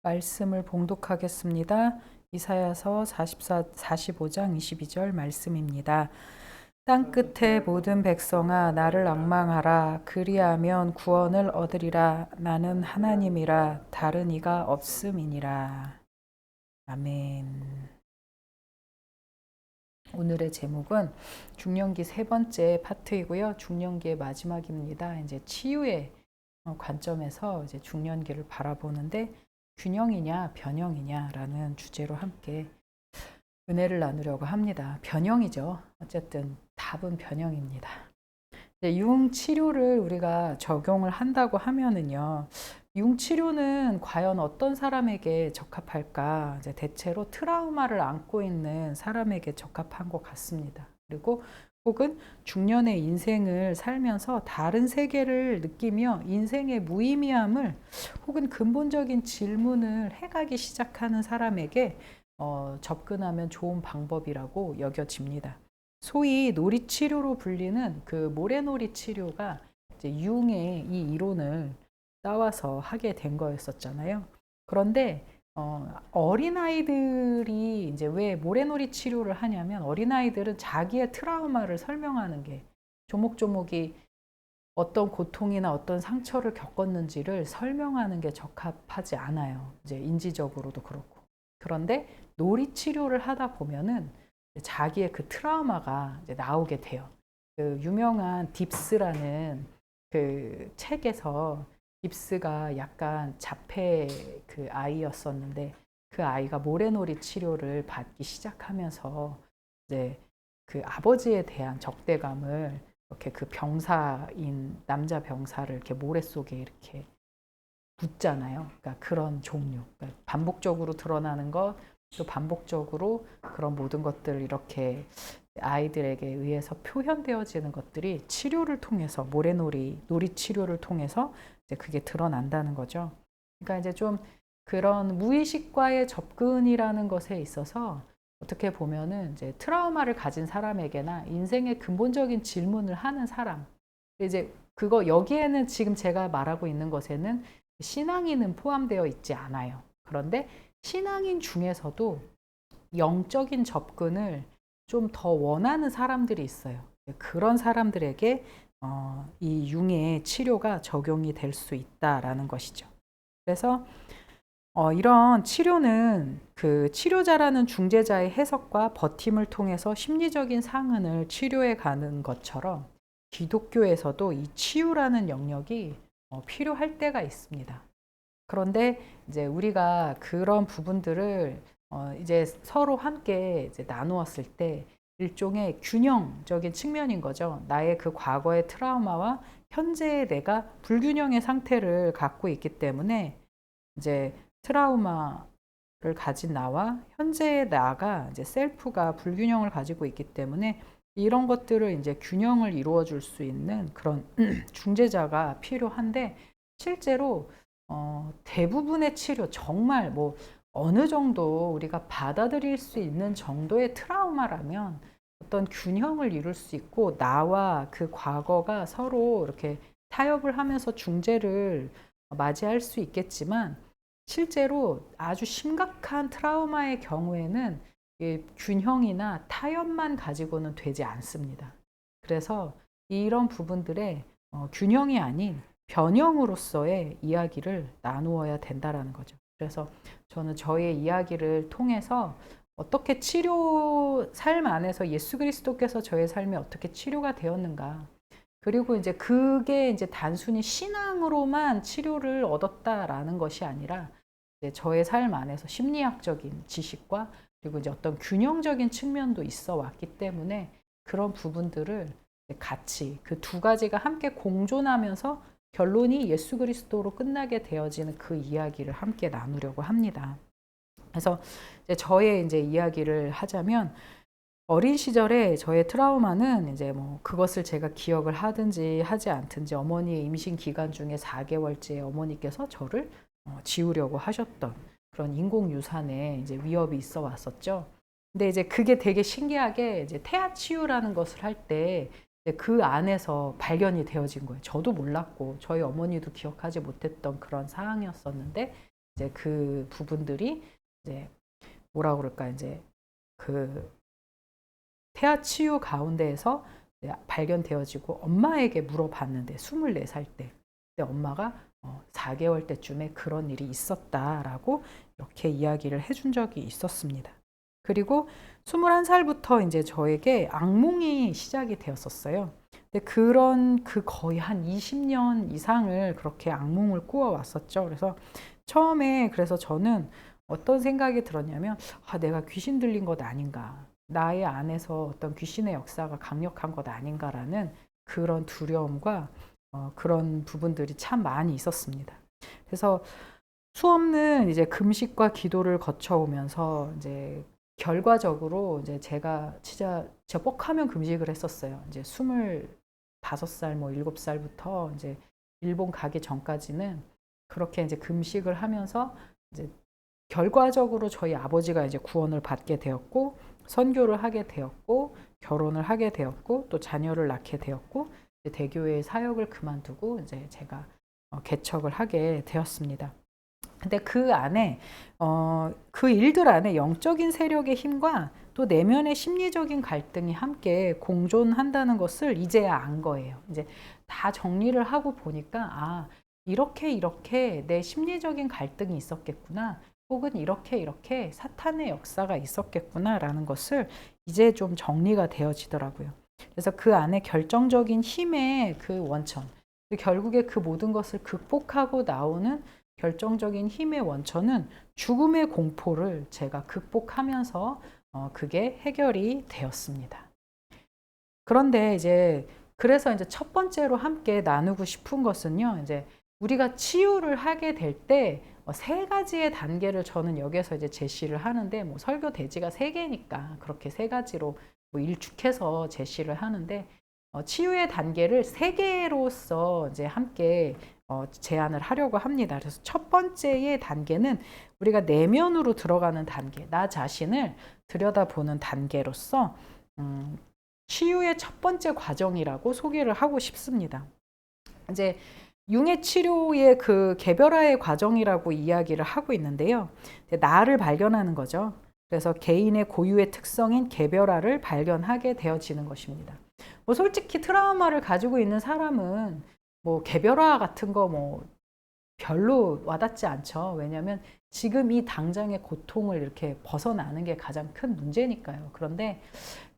말씀을 봉독하겠습니다. 이사야서 45장 22절 말씀입니다. 땅 끝의 모든 백성아 나를 앙망하라. 그리하면 구원을 얻으리라. 나는 하나님이라 다른 이가 없음이니라. 아멘. 오늘의 제목은 중년기 세 번째 파트이고요. 중년기의 마지막입니다. 이제 치유의 관점에서 이제 중년기를 바라보는데 균형이냐 변형이냐라는 주제로 함께 은혜를 나누려고 합니다. 변형이죠. 어쨌든 답은 변형입니다. 융 치료를 우리가 적용을 한다고 하면은요. 융 치료는 과연 어떤 사람에게 적합할까? 이제 대체로 트라우마를 안고 있는 사람에게 적합한 것 같습니다. 그리고 혹은 중년의 인생을 살면서 다른 세계를 느끼며 인생의 무의미함을 혹은 근본적인 질문을 해가기 시작하는 사람에게 접근하면 좋은 방법이라고 여겨집니다. 소위 놀이치료로 불리는 그 모래놀이 치료가 이제 융의 이 이론을 따와서 하게 된 거였었잖아요. 그런데 어린아이들이 이제 왜 모래놀이 치료를 하냐면 어린아이들은 자기의 트라우마를 설명하는 게 조목조목이 어떤 고통이나 어떤 상처를 겪었는지를 설명하는 게 적합하지 않아요. 이제 인지적으로도 그렇고. 그런데 놀이 치료를 하다 보면은 자기의 그 트라우마가 이제 나오게 돼요. 그 유명한 딥스라는 그 책에서 딥스가 약간 자폐 그 아이였었는데 그 아이가 모래놀이 치료를 받기 시작하면서 이제 그 아버지에 대한 적대감을 이렇게 그 병사인 남자 병사를 이렇게 모래 속에 이렇게 묻잖아요. 그러니까 그런 종류. 그러니까 반복적으로 드러나는 것, 또 반복적으로 그런 모든 것들 이렇게 아이들에게 의해서 표현되어지는 것들이 치료를 통해서 모래놀이, 놀이 치료를 통해서 이제 그게 드러난다는 거죠. 그러니까 이제 좀 그런 무의식과의 접근이라는 것에 있어서 어떻게 보면은 이제 트라우마를 가진 사람에게나 인생의 근본적인 질문을 하는 사람. 이제 그거 여기에는 지금 제가 말하고 있는 것에는 신앙인은 포함되어 있지 않아요. 그런데 신앙인 중에서도 영적인 접근을 좀 더 원하는 사람들이 있어요. 그런 사람들에게 이 융의 치료가 적용이 될 수 있다라는 것이죠. 그래서 이런 치료는 그 치료자라는 중재자의 해석과 버팀을 통해서 심리적인 상흔을 치료해 가는 것처럼 기독교에서도 이 치유라는 영역이 필요할 때가 있습니다. 그런데 이제 우리가 그런 부분들을 이제 서로 함께 이제 나누었을 때 일종의 균형적인 측면인 거죠. 나의 그 과거의 트라우마와 현재의 내가 불균형의 상태를 갖고 있기 때문에 이제 트라우마를 가진 나와 현재의 나가 이제 셀프가 불균형을 가지고 있기 때문에 이런 것들을 이제 균형을 이루어 줄 수 있는 그런 중재자가 필요한데 실제로 대부분의 치료 정말 뭐 어느 정도 우리가 받아들일 수 있는 정도의 트라우마라면 어떤 균형을 이룰 수 있고 나와 그 과거가 서로 이렇게 타협을 하면서 중재를 맞이할 수 있겠지만 실제로 아주 심각한 트라우마의 경우에는 균형이나 타협만 가지고는 되지 않습니다. 그래서 이런 부분들의 균형이 아닌 변형으로서의 이야기를 나누어야 된다라는 거죠. 그래서 저는 저의 이야기를 통해서 어떻게 삶 안에서 예수 그리스도께서 저의 삶에 어떻게 치료가 되었는가. 그리고 이제 그게 이제 단순히 신앙으로만 치료를 얻었다라는 것이 아니라 이제 저의 삶 안에서 심리학적인 지식과 그리고 이제 어떤 균형적인 측면도 있어 왔기 때문에 그런 부분들을 같이 그 두 가지가 함께 공존하면서 결론이 예수 그리스도로 끝나게 되어지는 그 이야기를 함께 나누려고 합니다. 그래서 이제 저의 이제 이야기를 하자면 어린 시절에 저의 트라우마는 이제 뭐 그것을 제가 기억을 하든지 하지 않든지 어머니의 임신 기간 중에 4개월째 어머니께서 저를 지우려고 하셨던 그런 인공유산에 이제 위협이 있어 왔었죠. 근데 이제 그게 되게 신기하게 이제 태아 치유라는 것을 할 때 그 안에서 발견이 되어진 거예요. 저도 몰랐고 저희 어머니도 기억하지 못했던 그런 상황이었었는데 이제 그 부분들이 이제 뭐라 그럴까, 이제 그 태아 치유 가운데에서 발견되어지고 엄마에게 물어봤는데 24살 때. 근데 엄마가 4개월 때쯤에 그런 일이 있었다라고 이렇게 이야기를 해준 적이 있었습니다. 그리고 21살부터 이제 저에게 악몽이 시작이 되었었어요. 근데 그 거의 한 20년 이상을 그렇게 악몽을 꾸어왔었죠. 그래서 처음에 그래서 저는 어떤 생각이 들었냐면, 내가 귀신 들린 것 아닌가. 나의 안에서 어떤 귀신의 역사가 강력한 것 아닌가라는 그런 두려움과 그런 부분들이 참 많이 있었습니다. 그래서 수없는 이제 금식과 기도를 거쳐오면서 이제 결과적으로 이제 제가 진짜 뻑하면 금식을 했었어요. 이제 25살, 뭐 7살부터 이제 일본 가기 전까지는 그렇게 이제 금식을 하면서 이제 결과적으로 저희 아버지가 이제 구원을 받게 되었고, 선교를 하게 되었고, 결혼을 하게 되었고, 또 자녀를 낳게 되었고, 이제 대교회의 사역을 그만두고 이제 제가 개척을 하게 되었습니다. 근데 그 안에 그 일들 안에 영적인 세력의 힘과 또 내면의 심리적인 갈등이 함께 공존한다는 것을 이제야 안 거예요. 이제 다 정리를 하고 보니까 이렇게 내 심리적인 갈등이 있었겠구나. 혹은 이렇게 사탄의 역사가 있었겠구나라는 것을 이제 좀 정리가 되어지더라고요. 그래서 그 안에 결정적인 힘의 그 원천, 결국에 그 모든 것을 극복하고 나오는 결정적인 힘의 원천은 죽음의 공포를 제가 극복하면서 그게 해결이 되었습니다. 그런데 이제 그래서 이제 첫 번째로 함께 나누고 싶은 것은요, 이제 우리가 치유를 하게 될 때 세 가지의 단계를 저는 여기서 이제 제시를 하는데, 뭐 설교 대지가 3개니까 그렇게 3가지로 뭐 일축해서 제시를 하는데, 치유의 단계를 3개로서 이제 함께 제안을 하려고 합니다. 그래서 첫 번째의 단계는 우리가 내면으로 들어가는 단계, 나 자신을 들여다보는 단계로서 치유의 첫 번째 과정이라고 소개를 하고 싶습니다. 이제 융해 치료의 그 개별화의 과정이라고 이야기를 하고 있는데요. 나를 발견하는 거죠. 그래서 개인의 고유의 특성인 개별화를 발견하게 되어지는 것입니다. 뭐 솔직히 트라우마를 가지고 있는 사람은 뭐 개별화 같은 거 뭐 별로 와닿지 않죠. 왜냐하면 지금 이 당장의 고통을 이렇게 벗어나는 게 가장 큰 문제니까요. 그런데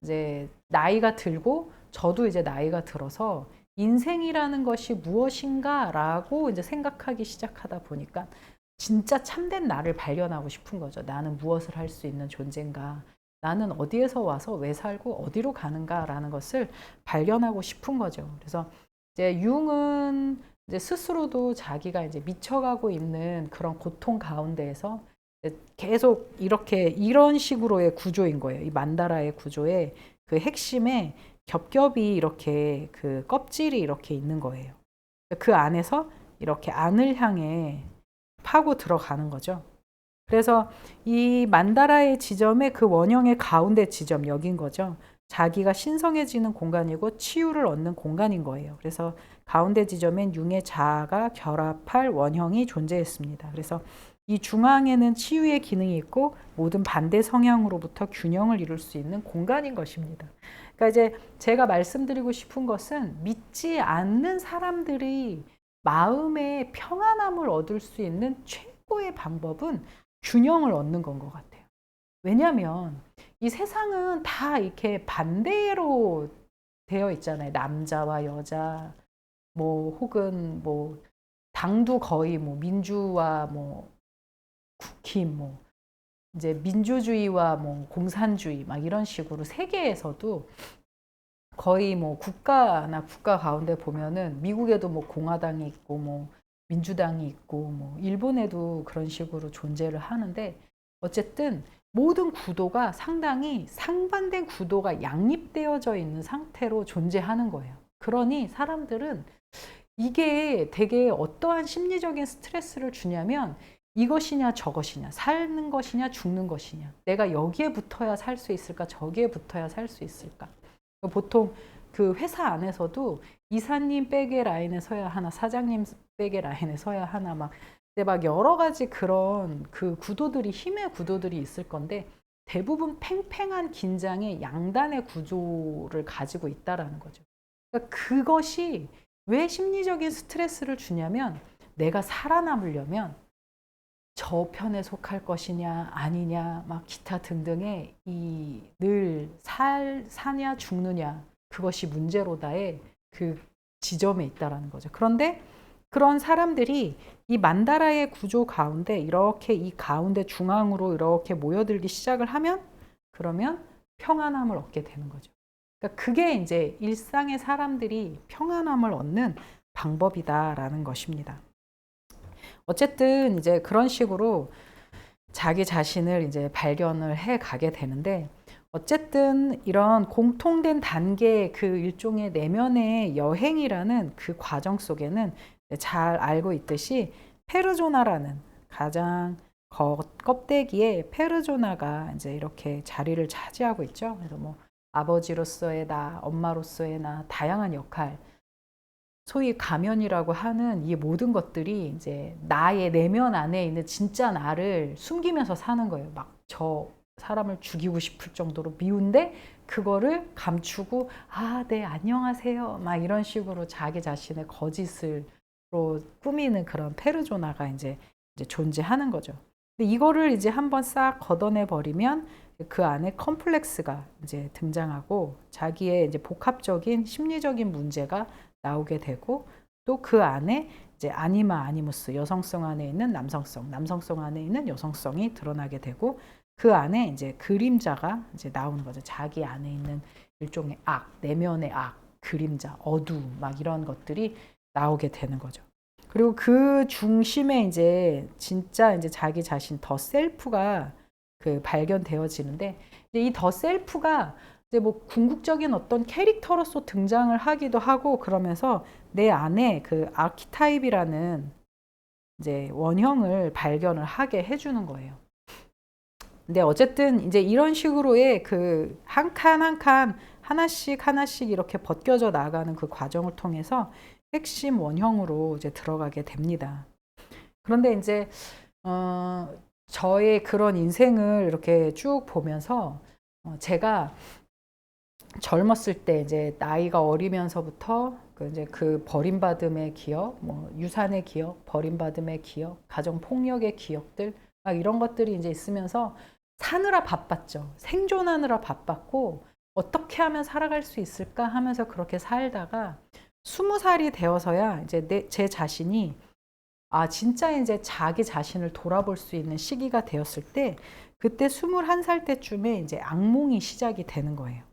이제 나이가 들고 저도 이제 나이가 들어서 인생이라는 것이 무엇인가라고 이제 생각하기 시작하다 보니까 진짜 참된 나를 발견하고 싶은 거죠. 나는 무엇을 할 수 있는 존재인가? 나는 어디에서 와서 왜 살고 어디로 가는가라는 것을 발견하고 싶은 거죠. 그래서 이제 융은 이제 스스로도 자기가 이제 미쳐가고 있는 그런 고통 가운데에서 계속 이런 식으로의 구조인 거예요. 이 만다라의 구조의 그 핵심에 겹겹이 이렇게 그 껍질이 이렇게 있는 거예요. 그 안에서 이렇게 안을 향해 파고 들어가는 거죠. 그래서 이 만다라의 지점의 그 원형의 가운데 지점, 여긴 거죠. 자기가 신성해지는 공간이고 치유를 얻는 공간인 거예요. 그래서 가운데 지점엔 융의 자아가 결합할 원형이 존재했습니다. 그래서 이 중앙에는 치유의 기능이 있고 모든 반대 성향으로부터 균형을 이룰 수 있는 공간인 것입니다. 그러니까 이제 제가 말씀드리고 싶은 것은 믿지 않는 사람들이 마음의 평안함을 얻을 수 있는 최고의 방법은 균형을 얻는 건 것 같아요. 왜냐하면 이 세상은 다 이렇게 반대로 되어 있잖아요. 남자와 여자, 뭐 혹은 뭐 당도 거의 뭐 민주와 뭐 국힘, 뭐 이제 민주주의와 뭐 공산주의 막 이런 식으로 세계에서도 거의 뭐 국가나 국가 가운데 보면은 미국에도 뭐 공화당이 있고 뭐 민주당이 있고 뭐 일본에도 그런 식으로 존재를 하는데, 어쨌든 모든 구도가 상당히 상반된 구도가 양립되어져 있는 상태로 존재하는 거예요. 그러니 사람들은 이게 되게 어떠한 심리적인 스트레스를 주냐면, 이것이냐 저것이냐, 사는 것이냐 죽는 것이냐, 내가 여기에 붙어야 살 수 있을까 저기에 붙어야 살 수 있을까. 보통 그 회사 안에서도 이사님 백의 라인에 서야 하나, 사장님 백의 라인에 서야 하나, 막 근데 막 여러 가지 그런 그 구도들이, 힘의 구도들이 있을 건데 대부분 팽팽한 긴장의 양단의 구조를 가지고 있다라는 거죠. 그러니까 그것이 왜 심리적인 스트레스를 주냐면, 내가 살아남으려면 저 편에 속할 것이냐 아니냐 막 기타 등등의 이 늘 사냐 죽느냐, 그것이 문제로다의 그 지점에 있다라는 거죠. 그런데 그런 사람들이 이 만다라의 구조 가운데 이렇게 이 가운데 중앙으로 이렇게 모여들기 시작을 하면, 그러면 평안함을 얻게 되는 거죠. 그러니까 그게 이제 일상의 사람들이 평안함을 얻는 방법이다라는 것입니다. 어쨌든 이제 그런 식으로 자기 자신을 이제 발견을 해 가게 되는데, 어쨌든 이런 공통된 단계의 그 일종의 내면의 여행이라는 그 과정 속에는 잘 알고 있듯이 페르조나라는 가장 껍데기에 페르조나가 이제 이렇게 자리를 차지하고 있죠. 그래서 뭐 아버지로서의 나, 엄마로서의 나, 다양한 역할, 소위 가면이라고 하는 이 모든 것들이 이제 나의 내면 안에 있는 진짜 나를 숨기면서 사는 거예요. 막 저 사람을 죽이고 싶을 정도로 미운데 그거를 감추고, 아, 네, 안녕하세요, 막 이런 식으로 자기 자신의 거짓으로 꾸미는 그런 페르조나가 이제 존재하는 거죠. 근데 이거를 이제 한번 싹 걷어내 버리면 그 안에 컴플렉스가 이제 등장하고 자기의 이제 복합적인 심리적인 문제가 나오게 되고, 또 그 안에 이제 아니마 아니무스, 여성성 안에 있는 남성성, 남성성 안에 있는 여성성이 드러나게 되고, 그 안에 이제 그림자가 이제 나오는 거죠. 자기 안에 있는 일종의 악, 내면의 악, 그림자, 어두움, 막 이런 것들이 나오게 되는 거죠. 그리고 그 중심에 이제 진짜 이제 자기 자신 더 셀프가 그 발견되어지는데, 이 더 셀프가 이제 뭐 궁극적인 어떤 캐릭터로서 등장을 하기도 하고, 그러면서 내 안에 그 아키타입이라는 이제 원형을 발견을 하게 해주는 거예요. 근데 어쨌든 이제 이런 식으로의 그 한 칸 한 칸 하나씩 이렇게 벗겨져 나가는 그 과정을 통해서 핵심 원형으로 이제 들어가게 됩니다. 그런데 이제 저의 그런 인생을 이렇게 쭉 보면서 제가 젊었을 때 이제 나이가 어리면서부터 이제 그 버림받음의 기억, 뭐 유산의 기억, 버림받음의 기억, 가정 폭력의 기억들, 막 이런 것들이 이제 있으면서 사느라 바빴죠. 생존하느라 바빴고, 어떻게 하면 살아갈 수 있을까 하면서 그렇게 살다가 20살이 되어서야 이제 제 자신이, 아, 진짜 이제 자기 자신을 돌아볼 수 있는 시기가 되었을 때, 그때 21살 때쯤에 이제 악몽이 시작이 되는 거예요.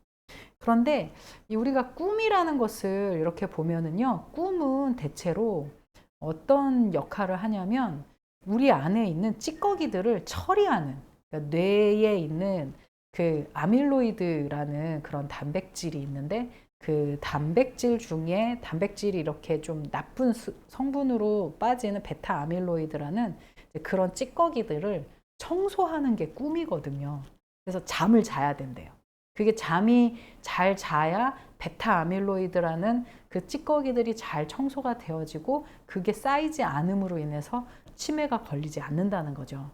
그런데 우리가 꿈이라는 것을 이렇게 보면은요, 꿈은 대체로 어떤 역할을 하냐면 우리 안에 있는 찌꺼기들을 처리하는, 그러니까 뇌에 있는 그 아밀로이드라는 그런 단백질이 있는데, 그 단백질 중에 단백질이 이렇게 좀 나쁜 성분으로 빠지는 베타 아밀로이드라는 그런 찌꺼기들을 청소하는 게 꿈이거든요. 그래서 잠을 자야 된대요. 그게 잠이 잘 자야 베타 아밀로이드라는 그 찌꺼기들이 잘 청소가 되어지고, 그게 쌓이지 않음으로 인해서 치매가 걸리지 않는다는 거죠.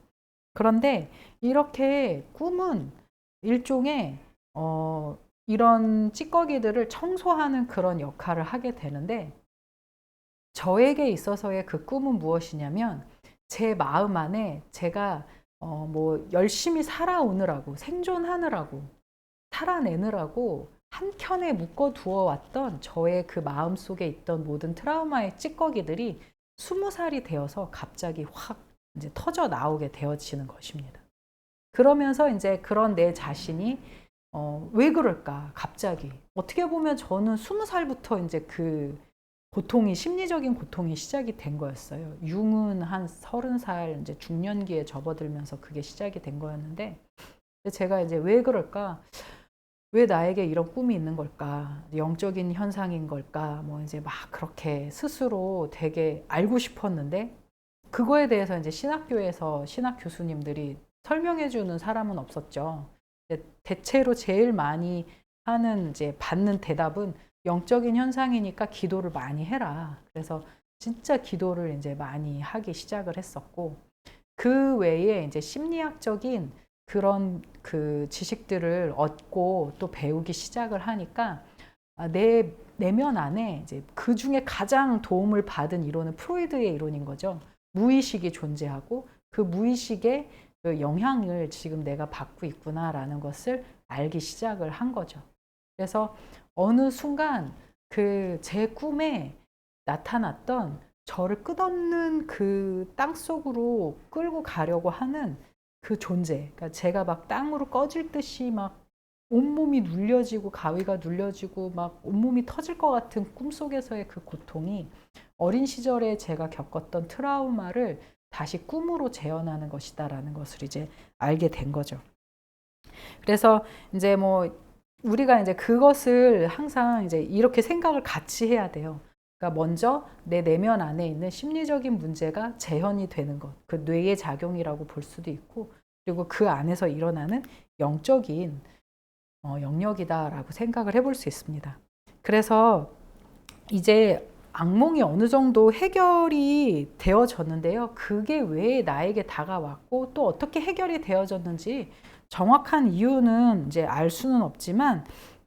그런데 이렇게 꿈은 일종의 이런 찌꺼기들을 청소하는 그런 역할을 하게 되는데, 저에게 있어서의 그 꿈은 무엇이냐면, 제 마음 안에 제가 뭐 열심히 살아오느라고, 생존하느라고, 살아내느라고 한켠에 묶어두어 왔던 저의 그 마음 속에 있던 모든 트라우마의 찌꺼기들이 20살이 되어서 갑자기 확 이제 터져 나오게 되어지는 것입니다. 그러면서 이제 그런 내 자신이 왜 그럴까? 갑자기. 어떻게 보면 저는 20살부터 이제 그 고통이, 심리적인 고통이 시작이 된 거였어요. 융은 한 30살 이제 중년기에 접어들면서 그게 시작이 된 거였는데, 제가 이제 왜 그럴까? 왜 나에게 이런 꿈이 있는 걸까? 영적인 현상인 걸까? 뭐 이제 막 그렇게 스스로 되게 알고 싶었는데, 그거에 대해서 이제 신학교에서 신학 교수님들이 설명해 주는 사람은 없었죠. 대체로 제일 많이 하는 이제 받는 대답은 영적인 현상이니까 기도를 많이 해라. 그래서 진짜 기도를 이제 많이 하기 시작을 했었고, 그 외에 이제 심리학적인 그런 그 지식들을 얻고 또 배우기 시작을 하니까 내 내면 안에 이제 그 중에 가장 도움을 받은 이론은 프로이드의 이론인 거죠. 무의식이 존재하고 그 무의식의 그 영향을 지금 내가 받고 있구나라는 것을 알기 시작을 한 거죠. 그래서 어느 순간 그 제 꿈에 나타났던 저를 끝없는 그 땅속으로 끌고 가려고 하는 그 존재, 그러니까 제가 막 땅으로 꺼질 듯이 막 온몸이 눌려지고 가위가 눌려지고 막 온몸이 터질 것 같은 꿈속에서의 그 고통이 어린 시절에 제가 겪었던 트라우마를 다시 꿈으로 재현하는 것이다라는 것을 이제 알게 된 거죠. 그래서 이제 뭐 우리가 이제 그것을 항상 이제 이렇게 생각을 같이 해야 돼요. 그러니까 먼저 내 내면 안에 있는 심리적인 문제가 재현이 되는 것, 그 뇌의 작용이라고 볼 수도 있고, 그리고 그 안에서 일어나는 영적인 영역이다라고 생각을 해볼 수 있습니다. 그래서 이제 악몽이 어느 정도 해결이 되어졌는데요. 그게 왜 나에게 다가왔고 또 어떻게 해결이 되어졌는지 정확한 이유는 이제 알 수는 없지만,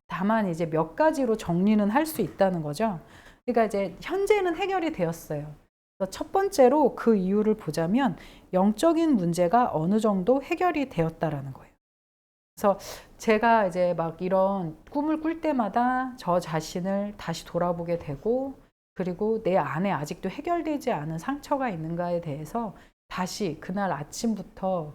다만 이제 몇 가지로 정리는 할 수 있다는 거죠. 그러니까 이제 현재는 해결이 되었어요. 그래서 첫 번째로 그 이유를 보자면 영적인 문제가 어느 정도 해결이 되었다라는 거예요. 그래서 제가 이제 막 이런 꿈을 꿀 때마다 저 자신을 다시 돌아보게 되고, 그리고 내 안에 아직도 해결되지 않은 상처가 있는가에 대해서 다시 그날 아침부터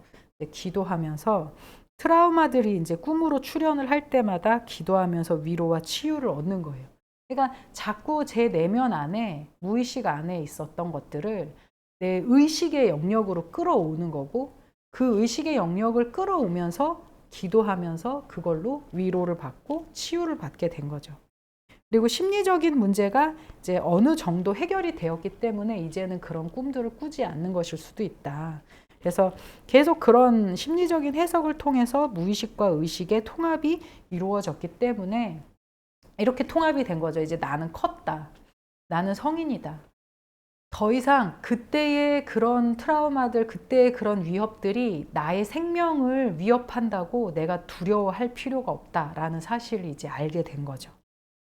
기도하면서, 트라우마들이 이제 꿈으로 출현을 할 때마다 기도하면서 위로와 치유를 얻는 거예요. 그러니까 자꾸 제 내면 안에, 무의식 안에 있었던 것들을 내 의식의 영역으로 끌어오는 거고, 그 의식의 영역을 끌어오면서 기도하면서 그걸로 위로를 받고 치유를 받게 된 거죠. 그리고 심리적인 문제가 이제 어느 정도 해결이 되었기 때문에 이제는 그런 꿈들을 꾸지 않는 것일 수도 있다. 그래서 계속 그런 심리적인 해석을 통해서 무의식과 의식의 통합이 이루어졌기 때문에 이렇게 통합이 된 거죠. 이제 나는 컸다. 나는 성인이다. 더 이상 그때의 그런 트라우마들, 그때의 그런 위협들이 나의 생명을 위협한다고 내가 두려워할 필요가 없다라는 사실을 이제 알게 된 거죠.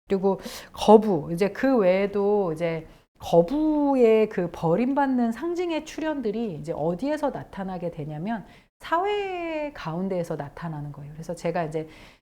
그리고 거부, 이제 그 외에도 이제 거부의 그 버림받는 상징의 출현들이 이제 어디에서 나타나게 되냐면 사회 가운데에서 나타나는 거예요. 그래서 제가 이제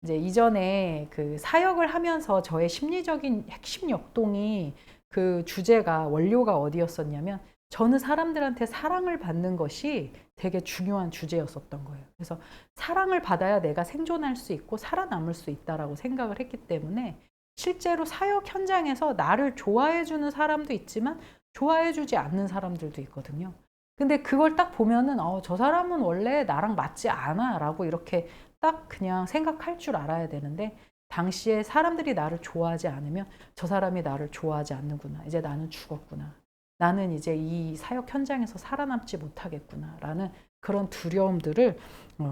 이전에 그 사역을 하면서 저의 심리적인 핵심 역동이, 그 주제가, 원료가 어디였었냐면 저는 사람들한테 사랑을 받는 것이 되게 중요한 주제였었던 거예요. 그래서 사랑을 받아야 내가 생존할 수 있고 살아남을 수 있다라고 생각을 했기 때문에 실제로 사역 현장에서 나를 좋아해 주는 사람도 있지만 좋아해 주지 않는 사람들도 있거든요. 근데 그걸 딱 보면은 저 사람은 원래 나랑 맞지 않아 라고 이렇게 딱 그냥 생각할 줄 알아야 되는데, 당시에 사람들이 나를 좋아하지 않으면 저 사람이 나를 좋아하지 않는구나, 이제 나는 죽었구나, 나는 이제 이 사역 현장에서 살아남지 못하겠구나 라는 그런 두려움들을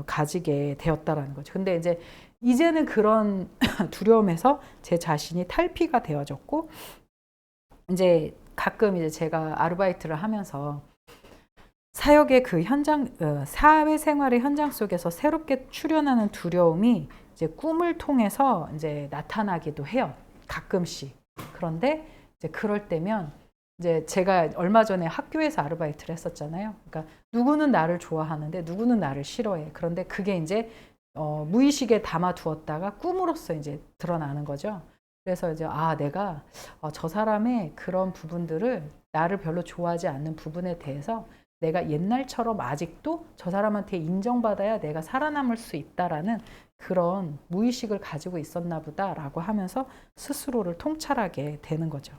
가지게 되었다라는 거죠. 근데 이제는 그런 두려움에서 제 자신이 탈피가 되어졌고, 이제 가끔 이제 제가 아르바이트를 하면서 사역의 그 현장, 사회생활의 현장 속에서 새롭게 출현하는 두려움이 이제 꿈을 통해서 이제 나타나기도 해요. 가끔씩. 그런데 이제 그럴 때면 이제 제가 얼마 전에 학교에서 아르바이트를 했었잖아요. 그러니까 누구는 나를 좋아하는데 누구는 나를 싫어해. 그런데 그게 이제 무의식에 담아 두었다가 꿈으로써 이제 드러나는 거죠. 그래서 이제 내가 저 사람의 그런 부분들을, 나를 별로 좋아하지 않는 부분에 대해서 내가 옛날처럼 아직도 저 사람한테 인정받아야 내가 살아남을 수 있다라는 그런 무의식을 가지고 있었나 보다라고 하면서 스스로를 통찰하게 되는 거죠.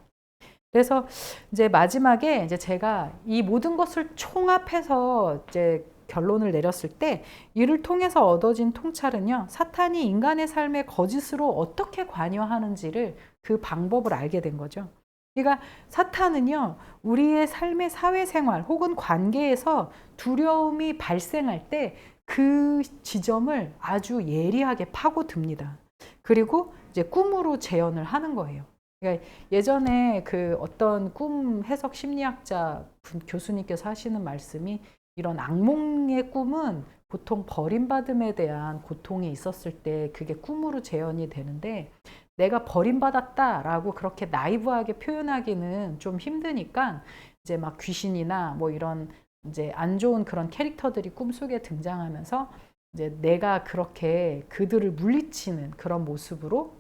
그래서 이제 마지막에 이제 제가 이 모든 것을 총합해서 이제 결론을 내렸을 때, 이를 통해서 얻어진 통찰은요, 사탄이 인간의 삶에 거짓으로 어떻게 관여하는지를, 그 방법을 알게 된 거죠. 그러니까 사탄은요, 우리의 삶의 사회생활 혹은 관계에서 두려움이 발생할 때 그 지점을 아주 예리하게 파고듭니다. 그리고 이제 꿈으로 재현을 하는 거예요. 그러니까 예전에 그 어떤 꿈 해석 심리학자 교수님께서 하시는 말씀이 이런 악몽의 꿈은 보통 버림받음에 대한 고통이 있었을 때 그게 꿈으로 재현이 되는데 내가 버림받았다라고 그렇게 나이브하게 표현하기는 좀 힘드니까 이제 막 귀신이나 뭐 이런 이제 안 좋은 그런 캐릭터들이 꿈속에 등장하면서 이제 내가 그렇게 그들을 물리치는 그런 모습으로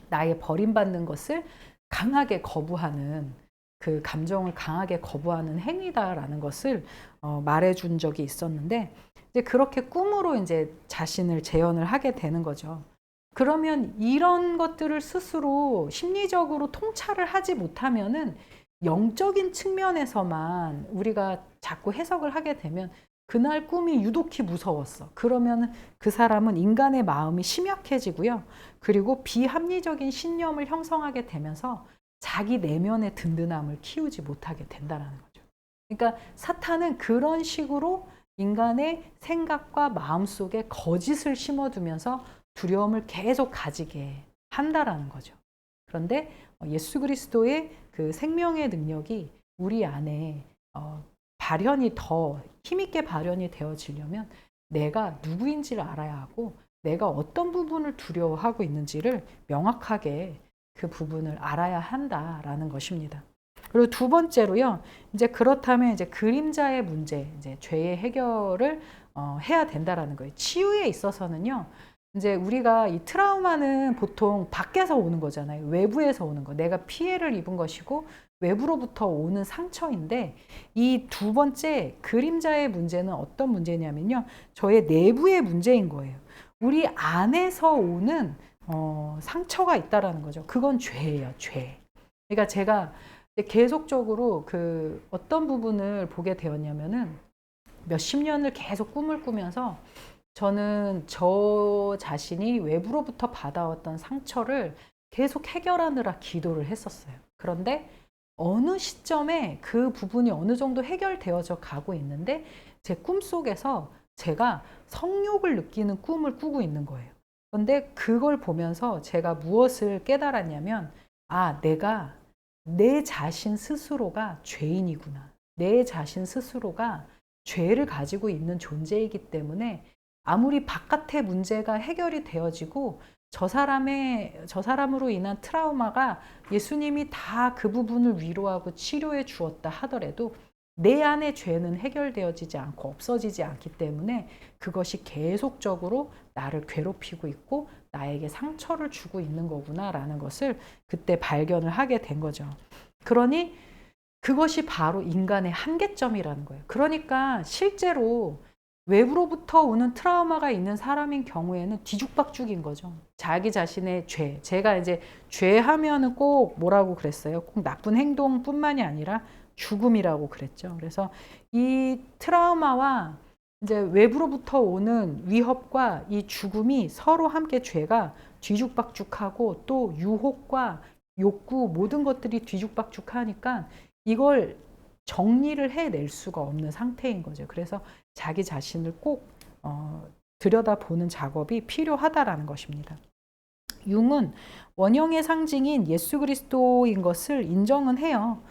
나의 버림받는 것을 강하게 거부하는 그 감정을 강하게 거부하는 행위다라는 것을 말해준 적이 있었는데 이제 그렇게 꿈으로 이제 자신을 재현을 하게 되는 거죠. 그러면 이런 것들을 스스로 심리적으로 통찰을 하지 못하면은 영적인 측면에서만 우리가 자꾸 해석을 하게 되면 그날 꿈이 유독히 무서웠어. 그러면 그 사람은 인간의 마음이 심약해지고요. 그리고 비합리적인 신념을 형성하게 되면서 자기 내면의 든든함을 키우지 못하게 된다는 거죠. 그러니까 사탄은 그런 식으로 인간의 생각과 마음 속에 거짓을 심어두면서 두려움을 계속 가지게 한다라는 거죠. 그런데 예수 그리스도의 그 생명의 능력이 우리 안에 발현이 더 힘있게 발현이 되어지려면 내가 누구인지를 알아야 하고 내가 어떤 부분을 두려워하고 있는지를 명확하게 그 부분을 알아야 한다라는 것입니다. 그리고 두 번째로요. 이제 그렇다면 이제 그림자의 문제, 이제 죄의 해결을 해야 된다라는 거예요. 치유에 있어서는요. 이제 우리가 이 트라우마는 보통 밖에서 오는 거잖아요. 외부에서 오는 거. 내가 피해를 입은 것이고 외부로부터 오는 상처인데 이 두 번째 그림자의 문제는 어떤 문제냐면요. 저의 내부의 문제인 거예요. 우리 안에서 오는 상처가 있다라는 거죠. 그건 죄예요, 죄. 그러니까 제가 계속적으로 그 어떤 부분을 보게 되었냐면은 몇십 년을 계속 꿈을 꾸면서 저는 저 자신이 외부로부터 받아왔던 상처를 계속 해결하느라 기도를 했었어요. 그런데 어느 시점에 그 부분이 어느 정도 해결되어져 가고 있는데 제 꿈속에서 제가 성욕을 느끼는 꿈을 꾸고 있는 거예요. 그런데 그걸 보면서 제가 무엇을 깨달았냐면 내가 내 자신 스스로가 죄인이구나. 내 자신 스스로가 죄를 가지고 있는 존재이기 때문에 아무리 바깥의 문제가 해결이 되어지고 저 사람으로 인한 트라우마가 예수님이 다 그 부분을 위로하고 치료해 주었다 하더라도 내 안의 죄는 해결되어지지 않고 없어지지 않기 때문에 그것이 계속적으로 나를 괴롭히고 있고 나에게 상처를 주고 있는 거구나라는 것을 그때 발견을 하게 된 거죠. 그러니 그것이 바로 인간의 한계점이라는 거예요. 그러니까 실제로 외부로부터 오는 트라우마가 있는 사람인 경우에는 뒤죽박죽인 거죠. 자기 자신의 죄. 제가 이제 죄 하면은 꼭 뭐라고 그랬어요? 꼭 나쁜 행동뿐만이 아니라 죽음이라고 그랬죠. 그래서 이 트라우마와 이제 외부로부터 오는 위협과 이 죽음이 서로 함께 죄가 뒤죽박죽하고 또 유혹과 욕구 모든 것들이 뒤죽박죽하니까 이걸 정리를 해낼 수가 없는 상태인 거죠. 그래서 자기 자신을 꼭 들여다보는 작업이 필요하다라는 것입니다. 융은 원형의 상징인 예수 그리스도인 것을 인정은 해요.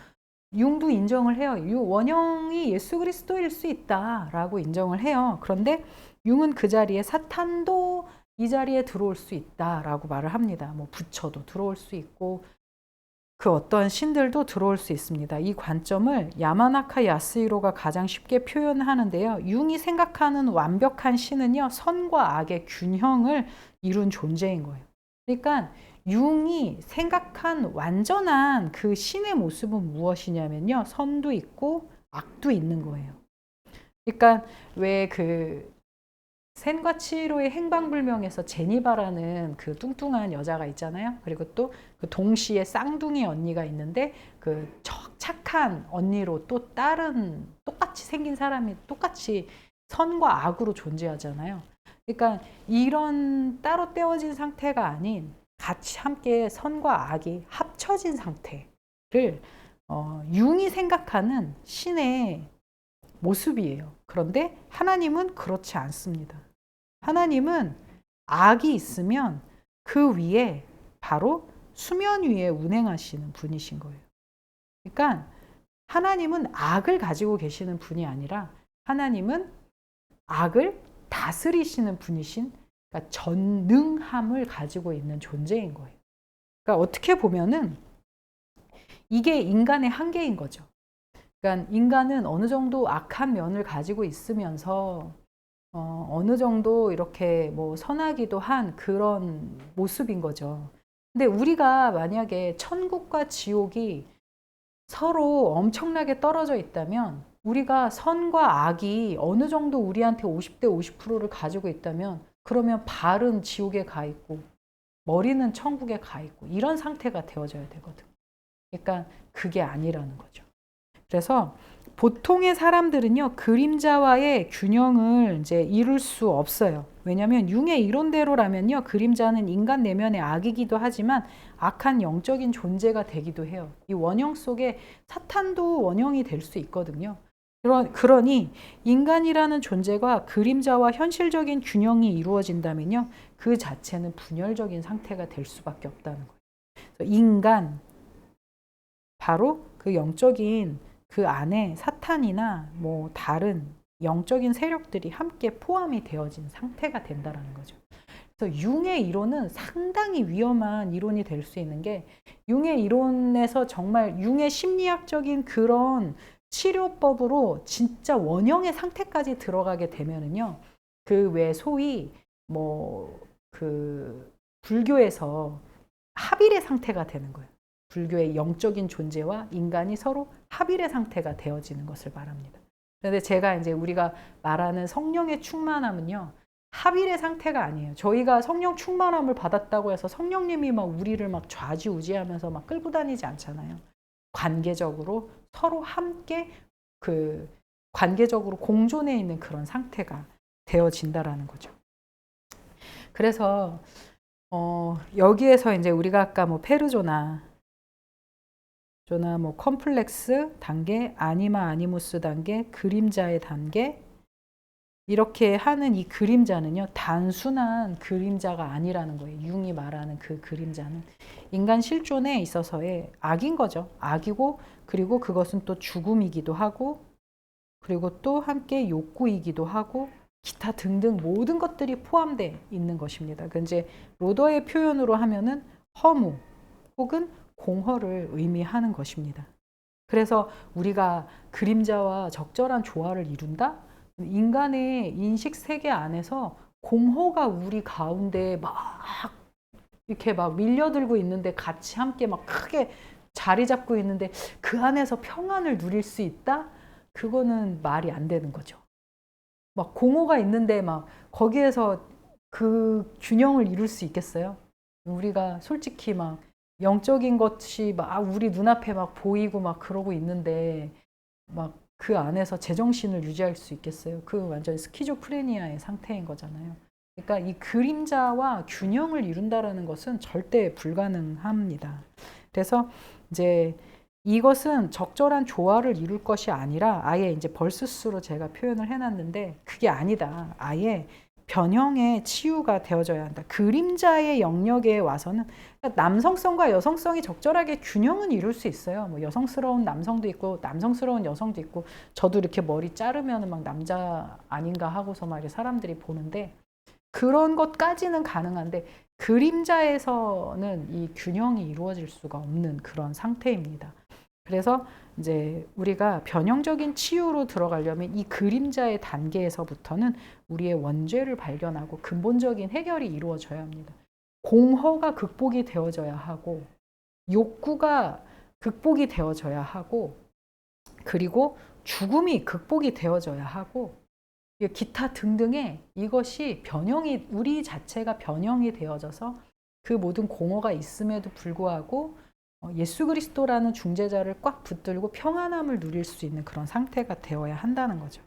융도 인정을 해요. 원형이 예수 그리스도일 수 있다라고 인정을 해요. 그런데 융은 그 자리에 사탄도 이 자리에 들어올 수 있다라고 말을 합니다. 뭐 부처도 들어올 수 있고 그 어떤 신들도 들어올 수 있습니다. 이 관점을 야마나카 야스히로가 가장 쉽게 표현하는데요. 융이 생각하는 완벽한 신은요, 선과 악의 균형을 이룬 존재인 거예요. 그러니까 융이 생각한 완전한 그 신의 모습은 무엇이냐면요, 선도 있고 악도 있는 거예요. 그러니까 왜 그 샌과 치히로의 행방불명에서 제니바라는 그 뚱뚱한 여자가 있잖아요. 그리고 또 그 동시에 쌍둥이 언니가 있는데 그 착한 언니로 또 다른 똑같이 생긴 사람이 똑같이 선과 악으로 존재하잖아요. 그러니까 이런 따로 떼어진 상태가 아닌 같이 함께 선과 악이 합쳐진 상태를 융이 생각하는 신의 모습이에요. 그런데 하나님은 그렇지 않습니다. 하나님은 악이 있으면 그 위에 바로 수면 위에 운행하시는 분이신 거예요. 그러니까 하나님은 악을 가지고 계시는 분이 아니라 하나님은 악을 다스리시는 분이신, 그러니까 전능함을 가지고 있는 존재인 거예요. 그러니까 어떻게 보면은 이게 인간의 한계인 거죠. 그러니까 인간은 어느 정도 악한 면을 가지고 있으면서 어느 정도 이렇게 뭐 선하기도 한 그런 모습인 거죠. 근데 우리가 만약에 천국과 지옥이 서로 엄청나게 떨어져 있다면, 우리가 선과 악이 어느 정도 우리한테 50대 50%를 가지고 있다면, 그러면 발은 지옥에 가 있고 머리는 천국에 가 있고 이런 상태가 되어져야 되거든. 그러니까 그게 아니라는 거죠. 그래서 보통의 사람들은요, 그림자와의 균형을 이제 이룰 수 없어요. 왜냐하면 융의 이론대로라면요, 그림자는 인간 내면의 악이기도 하지만 악한 영적인 존재가 되기도 해요. 이 원형 속에 사탄도 원형이 될 수 있거든요. 그러니 인간이라는 존재가 그림자와 현실적인 균형이 이루어진다면요, 그 자체는 분열적인 상태가 될 수밖에 없다는 거예요. 그래서 인간, 바로 그 영적인 그 안에 사탄이나 뭐 다른 영적인 세력들이 함께 포함이 되어진 상태가 된다는 거죠. 그래서 융의 이론은 상당히 위험한 이론이 될 수 있는 게, 융의 이론에서 정말 융의 심리학적인 그런 치료법으로 진짜 원형의 상태까지 들어가게 되면은요, 그 왜 소위 뭐 그 불교에서 합일의 상태가 되는 거예요. 불교의 영적인 존재와 인간이 서로 합일의 상태가 되어지는 것을 말합니다. 그런데 제가 이제 우리가 말하는 성령의 충만함은요, 합일의 상태가 아니에요. 저희가 성령 충만함을 받았다고 해서 성령님이 막 우리를 막 좌지우지하면서 막 끌고 다니지 않잖아요. 관계적으로 서로 함께 그 관계적으로 공존해 있는 그런 상태가 되어진다라는 거죠. 그래서 여기에서 이제 우리가 아까 뭐 페르조나 뭐 컴플렉스 단계, 아니마 아니무스 단계, 그림자의 단계, 이렇게 하는 이 그림자는요, 단순한 그림자가 아니라는 거예요. 융이 말하는 그 그림자는 인간 실존에 있어서의 악인 거죠. 악이고, 그리고 그것은 또 죽음이기도 하고, 그리고 또 함께 욕구이기도 하고, 기타 등등 모든 것들이 포함되어 있는 것입니다. 그 이제 로더의 표현으로 하면은 허무 혹은 공허를 의미하는 것입니다. 그래서 우리가 그림자와 적절한 조화를 이룬다? 인간의 인식 세계 안에서 공허가 우리 가운데 막 이렇게 막 밀려들고 있는데, 같이 함께 막 크게 자리 잡고 있는데 그 안에서 평안을 누릴 수 있다? 그거는 말이 안 되는 거죠. 막 공허가 있는데 막 거기에서 그 균형을 이룰 수 있겠어요? 우리가 솔직히 막 영적인 것이 막 우리 눈앞에 막 보이고 막 그러고 있는데 막 그 안에서 제정신을 유지할 수 있겠어요? 그 완전 스키조프레니아의 상태인 거잖아요. 그러니까 이 그림자와 균형을 이룬다라는 것은 절대 불가능합니다. 그래서 이제 이것은 적절한 조화를 이룰 것이 아니라 아예 이제 벌스스로 제가 표현을 해놨는데, 그게 아니다. 아예 변형의 치유가 되어져야 한다. 그림자의 영역에 와서는 남성성과 여성성이 적절하게 균형은 이룰 수 있어요. 뭐 여성스러운 남성도 있고 남성스러운 여성도 있고, 저도 이렇게 머리 자르면 막 남자 아닌가 하고서 막 사람들이 보는데, 그런 것까지는 가능한데 그림자에서는 이 균형이 이루어질 수가 없는 그런 상태입니다. 그래서 이제 우리가 변형적인 치유로 들어가려면 이 그림자의 단계에서부터는 우리의 원죄를 발견하고 근본적인 해결이 이루어져야 합니다. 공허가 극복이 되어져야 하고, 욕구가 극복이 되어져야 하고, 그리고 죽음이 극복이 되어져야 하고, 기타 등등의 이것이 변형이, 우리 자체가 변형이 되어져서 그 모든 공허가 있음에도 불구하고 예수 그리스도라는 중재자를 꽉 붙들고 평안함을 누릴 수 있는 그런 상태가 되어야 한다는 거죠.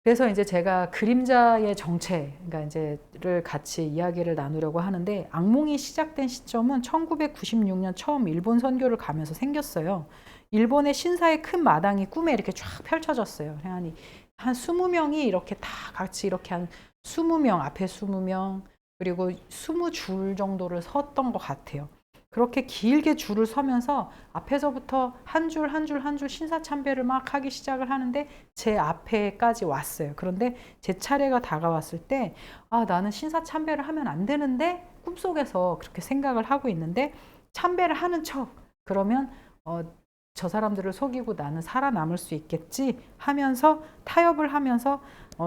그래서 이제 제가 그림자의 정체, 그러니까 이제를 같이 이야기를 나누려고 하는데, 악몽이 시작된 시점은 1996년 처음 일본 선교를 가면서 생겼어요. 일본의 신사의 큰 마당이 꿈에 이렇게 쫙 펼쳐졌어요. 한 20명이 이렇게 다 같이 이렇게 한 20명, 앞에 20명, 그리고 20줄 정도를 섰던 것 같아요. 그렇게 길게 줄을 서면서 앞에서부터 한 줄 한 줄 한 줄 신사참배를 막 하기 시작을 하는데 제 앞에까지 왔어요. 그런데 제 차례가 다가왔을 때 아, 나는 신사참배를 하면 안 되는데 꿈속에서 그렇게 생각을 하고 있는데 참배를 하는 척 그러면 저 사람들을 속이고 나는 살아남을 수 있겠지 하면서 타협을 하면서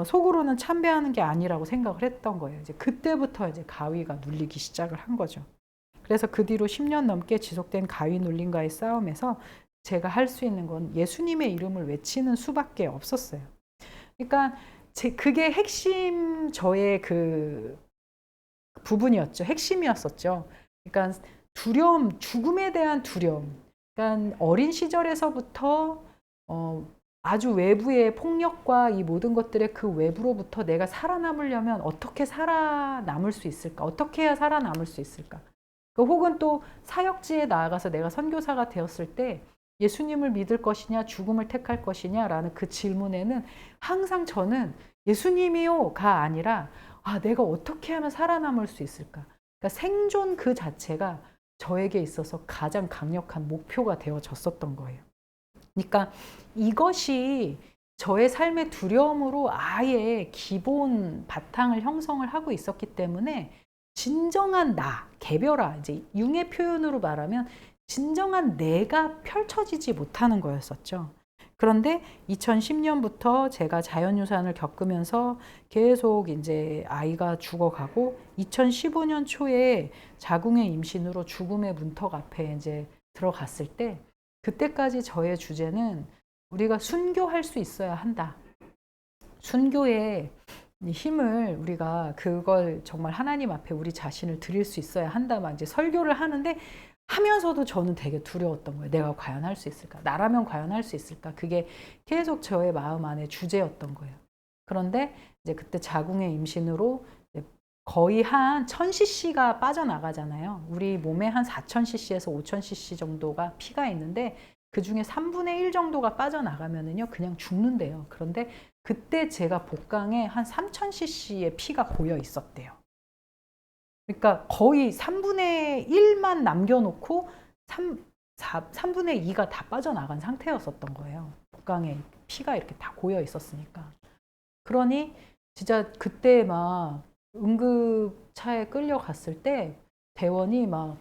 속으로는 참배하는 게 아니라고 생각을 했던 거예요. 이제 그때부터 이제 가위가 눌리기 시작을 한 거죠. 그래서 그 뒤로 10년 넘게 지속된 가위 눌림과의 싸움에서 제가 할 수 있는 건 예수님의 이름을 외치는 수밖에 없었어요. 그러니까 그게 핵심 저의 그 부분이었죠. 핵심이었었죠. 그러니까 두려움, 죽음에 대한 두려움. 그러니까 어린 시절에서부터 아주 외부의 폭력과 이 모든 것들의 그 외부로부터 내가 살아남으려면 어떻게 살아남을 수 있을까? 어떻게 해야 살아남을 수 있을까? 혹은 또 사역지에 나아가서 내가 선교사가 되었을 때 예수님을 믿을 것이냐 죽음을 택할 것이냐라는 그 질문에는 항상 저는 예수님이요가 아니라 아, 내가 어떻게 하면 살아남을 수 있을까? 그러니까 생존 그 자체가 저에게 있어서 가장 강력한 목표가 되어졌었던 거예요. 그러니까 이것이 저의 삶의 두려움으로 아예 기본 바탕을 형성을 하고 있었기 때문에 진정한 나, 개별화, 이제 융의 표현으로 말하면 진정한 내가 펼쳐지지 못하는 거였었죠. 그런데 2010년부터 제가 자연유산을 겪으면서 계속 이제 아이가 죽어가고 2015년 초에 자궁의 임신으로 죽음의 문턱 앞에 이제 들어갔을 때 그때까지 저의 주제는 우리가 순교할 수 있어야 한다. 순교의 힘을 우리가 그걸 정말 하나님 앞에 우리 자신을 드릴 수 있어야 한다. 막 이제 설교를 하는데 하면서도 저는 되게 두려웠던 거예요. 내가 과연 할 수 있을까? 나라면 과연 할 수 있을까? 그게 계속 저의 마음 안에 주제였던 거예요. 그런데 이제 그때 자궁의 임신으로 거의 한 1000cc가 빠져나가잖아요. 우리 몸에 한 4000cc에서 5000cc 정도가 피가 있는데 그 중에 3분의 1 정도가 빠져나가면은요, 그냥 죽는데요. 그런데 그때 제가 복강에 한 3000cc의 피가 고여 있었대요. 그러니까 거의 3분의 1만 남겨놓고 3분의 2가 다 빠져나간 상태였었던 거예요. 복강에 피가 이렇게 다 고여 있었으니까. 그러니 진짜 그때 막 응급차에 끌려갔을 때 대원이 막